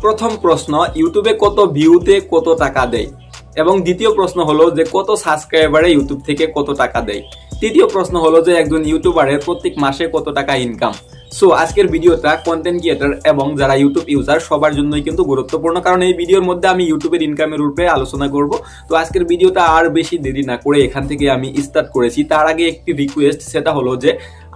প্রথম প্রশ্ন, ইউটিউবে কত ভিউতে কত টাকা দেয়? এবং দ্বিতীয় প্রশ্ন হলো যে কত সাবস্ক্রাইবারে ইউটিউব থেকে কত টাকা দেয়? তৃতীয় প্রশ্ন হলো যে একজন ইউটিউবারের প্রত্যেক মাসে কত টাকা ইনকাম? সো আজকের ভিডিওটা কন্টেন্ট ক্রিয়েটর এবং যারা ইউটিউব ইউজার সবার জন্যই কিন্তু গুরুত্বপূর্ণ, কারণ এই ভিডিওর মধ্যে আমি ইউটিউবের ইনকামের উপরে আলোচনা করব। তো আজকের ভিডিওটা আর বেশি দেরি না করে এখান থেকে আমি স্টার্ট করেছি। তার আগে একটি রিকোয়েস্ট, সেটা হলো যে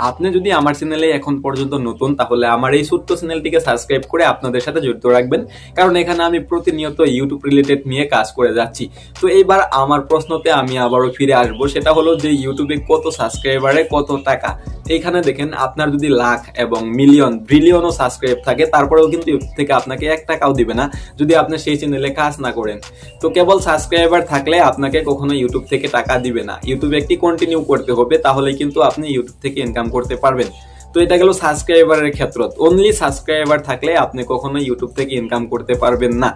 আপনি যদি আমার চ্যানেলে এখন পর্যন্ত নতুন, তাহলে আমার এই ছোট্ট চ্যানেলটিকে সাবস্ক্রাইব করে আপনাদের সাথে জড়িত রাখবেন, কারণ এখানে আমি প্রতিনিয়ত ইউটিউব রিলেটেড নিয়ে কাজ করে যাচ্ছি। তো এইবার আমার প্রশ্নতে আমি আবারও ফিরে আসবো, সেটা হলো যে ইউটিউবে কত সাবস্ক্রাইবারে কত টাকা। এইখানে দেখেন, আপনার যদি লাখ এবং মিলিয়ন বিলিয়নও সাবস্ক্রাইব থাকে, তারপরেও কিন্তু ইউটিউব থেকে আপনাকে 1 টাকাও দিবে না যদি আপনি সেই চ্যানেলে কাজ না করেন। তো কেবল সাবস্ক্রাইবার থাকলে আপনাকে কখনো ইউটিউব থেকে টাকা দিবে না। ইউটিউবে একটি কন্টিনিউ করতে হবে, তাহলে কিন্তু আপনি ইউটিউব থেকে ইনকাম করতে পারবেন। তো এটা গেল সাবস্ক্রাইবারের ক্ষেত্রে। অনলি সাবস্ক্রাইবার থাকলে আপনি কখনো ইউটিউব থেকে ইনকাম করতে পারবেন না।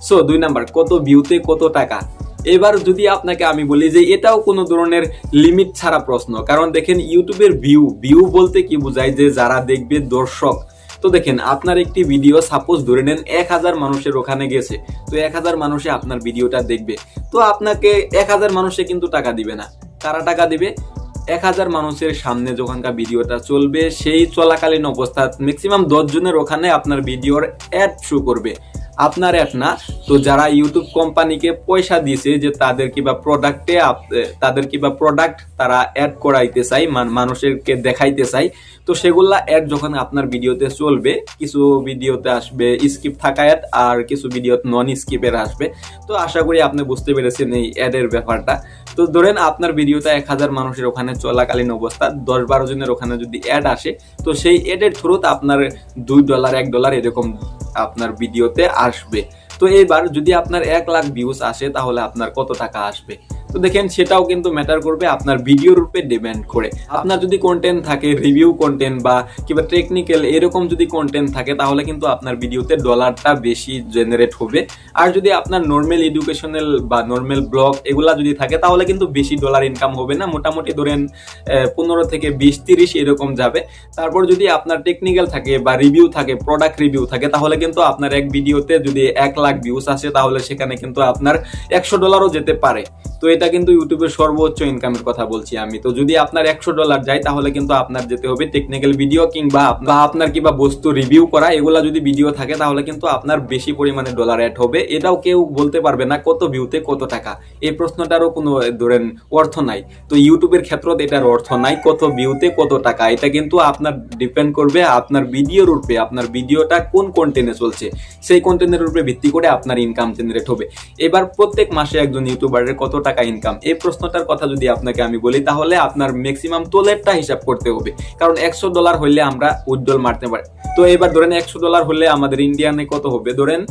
সো 2 নাম্বার, কত ভিউতে কত টাকা। এবার যদি আপনাকে আমি বলি যে এটাও কোনো ধরনের লিমিট ছাড়া প্রশ্ন, কারণ দেখেন ইউটিউবের ভিউ বলতে কি বোঝায়, যে যারা দেখবে, দর্শক। তো দেখেন, আপনার একটি ভিডিও সাপোজ ধরে নেন 1000 মানুষের ওখানে গেছে, তো 1000 মানুষে আপনার ভিডিওটা দেখবে, তো আপনাকে 1000 মানুষে কিন্তু টাকা দিবে না। কারা টাকা দিবে? 1000 মানুষের সামনে যখনকার ভিডিওটা চলবে, সেই চলাকালীন অবস্থা ম্যাক্সিমাম 10 জনের ওখানে আপনার ভিডিওর অ্যাড শো করবে, আপনার অ্যাড না। তো যারা ইউটিউব কোম্পানিকে পয়সা দিয়েছে যে তাদের কিবা প্রোডাক্ট তারা অ্যাড করাইতে চাই, মানুষেরকে দেখাইতে চাই, তো সেগুলা অ্যাড যখন আপনার ভিডিওতে চলবে, কিছু ভিডিওতে আসবে স্কিপ থাকা অ্যাড, আর কিছু ভিডিও নন স্কিপের আসবে। তো আশা করি আপনি বুঝতে পেরেছেন এই অ্যাডের ব্যাপারটা। তো ধরেন আপনার ভিডিওটা 1000 মানুষের ওখানে চলাকালীন অবস্থা 10-12 জনের ওখানে যদি অ্যাড আসে, তো সেই অ্যাডের থ্রুতে আপনার $2 $1 এরকম আপনার ভিডিওতে আসবে। তো এইবার যদি আপনার 1 লাখ ভিউজ আসে, তাহলে আপনার কত টাকা আসবে? তো দেখেন, সেটাও কিন্তু ম্যাটার করবে আপনার ভিডিওর উপরে ডিপেন্ড করে। আপনার যদি কন্টেন্ট থাকে, রিভিউ কন্টেন্ট বা কিংবা টেকনিক্যাল এরকম যদি কন্টেন্ট থাকে, তাহলে কিন্তু আপনার ভিডিওতে ডলারটা বেশি জেনারেট হবে। আর যদি আপনার নর্মাল এডুকেশনাল বা নর্মাল ব্লগ এগুলা যদি থাকে, তাহলে কিন্তু বেশি ডলার ইনকাম হবে না। মোটামুটি ধরেন 15 থেকে 20-30 এরকম যাবে। তারপর যদি আপনার টেকনিক্যাল থাকে বা রিভিউ থাকে, প্রোডাক্ট রিভিউ থাকে, তাহলে কিন্তু আপনার এক ভিডিওতে যদি 1 লাখ ভিউজ আসে, তাহলে সেখানে কিন্তু আপনার $100ও যেতে পারে। তো এটা কিন্তু ইউটিউবের সর্বোচ্চ ইনকামের কথা বলছি আমি। তো যদি আপনার $100 যায়, তাহলে কিন্তু আপনার যেতে হবে টেকনিক্যাল ভিডিও কিংবা আপনার কিংবা বস্তু রিভিউ করা, এগুলা যদি ভিডিও থাকে, তাহলে কিন্তু আপনার বেশি পরিমাণে ডলার অ্যাড হবে। এটাও কেউ বলতে পারবে না কত ভিউতে কত টাকা। এই প্রশ্নটারও কোনো ধরেন অর্থ নাই। তো ইউটিউবের ক্ষেত্রে এটার অর্থ নাই কত ভিউতে কত টাকা। এটা কিন্তু আপনার ডিপেন্ড করবে আপনার ভিডিওর উপরে, আপনার ভিডিওটা কোন কন্টেন্টে চলছে, সেই কন্টেন্টের উপরে ভিত্তি করে আপনার ইনকাম জেনারেট হবে। এবার প্রত্যেক মাসে একজন ইউটিউবারের কত টাকা ইনকাম, এই প্রশ্নটার কথা যদি আপনাকে আমি বলি, তাহলে আপনার ম্যাক্সিমাম তোলেরটা হিসাব করতে হবে, কারণ $100 হইলে আমরা উইথড্রল মারতে পারি। তো এবার ধরেন $100 হলে আমাদের ইন্ডিয়ানে কত হবে, ধরেন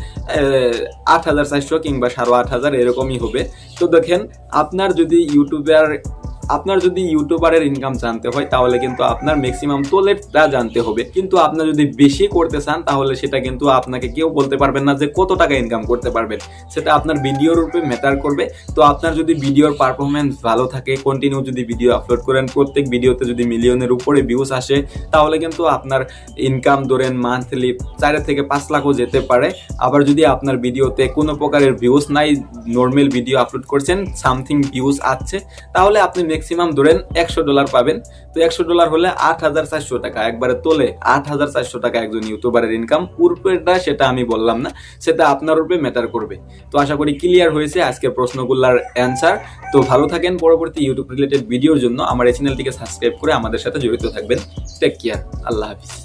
8400 কিংবা 8500 এরকমই হবে। তো দেখেন, আপনার যদি ইউটিউবারের ইনকাম জানতে হয়, তাহলে কিন্তু আপনার ম্যাক্সিমাম তোলেরটা জানতে হবে। কিন্তু আপনি যদি বেশি করতে চান, তাহলে সেটা কিন্তু আপনাকে কেউ বলতে পারবেন না যে কত টাকা ইনকাম করতে পারবেন। সেটা আপনার ভিডিওর উপরে ম্যাটার করবে। তো আপনার যদি ভিডিওর পারফরমেন্স ভালো থাকে, কন্টিনিউ যদি ভিডিও আপলোড করেন, প্রত্যেক ভিডিওতে যদি মিলিয়নের উপরে ভিউজ আসে, তাহলে কিন্তু আপনার ইনকাম ধরেন মান্থলি 4 থেকে 5 লাখও যেতে পারে। আবার যদি আপনার ভিডিওতে কোনো প্রকারের ভিউজ নাই, নর্মাল ভিডিও আপলোড করছেন, সামথিং ভিউজ আসছে, তাহলে আপনি ম্যাক্সিমাম ধরেন $100 পাবেন। তো $100 হলে 8400 টাকা, একবারে তোলে 8400 টাকা একজন ইউটিউবারের ইনকাম। উপরেটা সেটা আমি বললাম না, সেটা আপনার উপরে ম্যাটার করবে। তো আশা করি ক্লিয়ার হয়েছে আজকের প্রশ্নগুলোর অ্যান্সার। তো ভালো থাকেন। পরবর্তী ইউটিউব রিলেটেড ভিডিওর জন্য আমার এই চ্যানেলটিকে সাবস্ক্রাইব করে আমাদের সাথে জড়িত থাকবেন। Take care. আল্লাহ হাফিজ।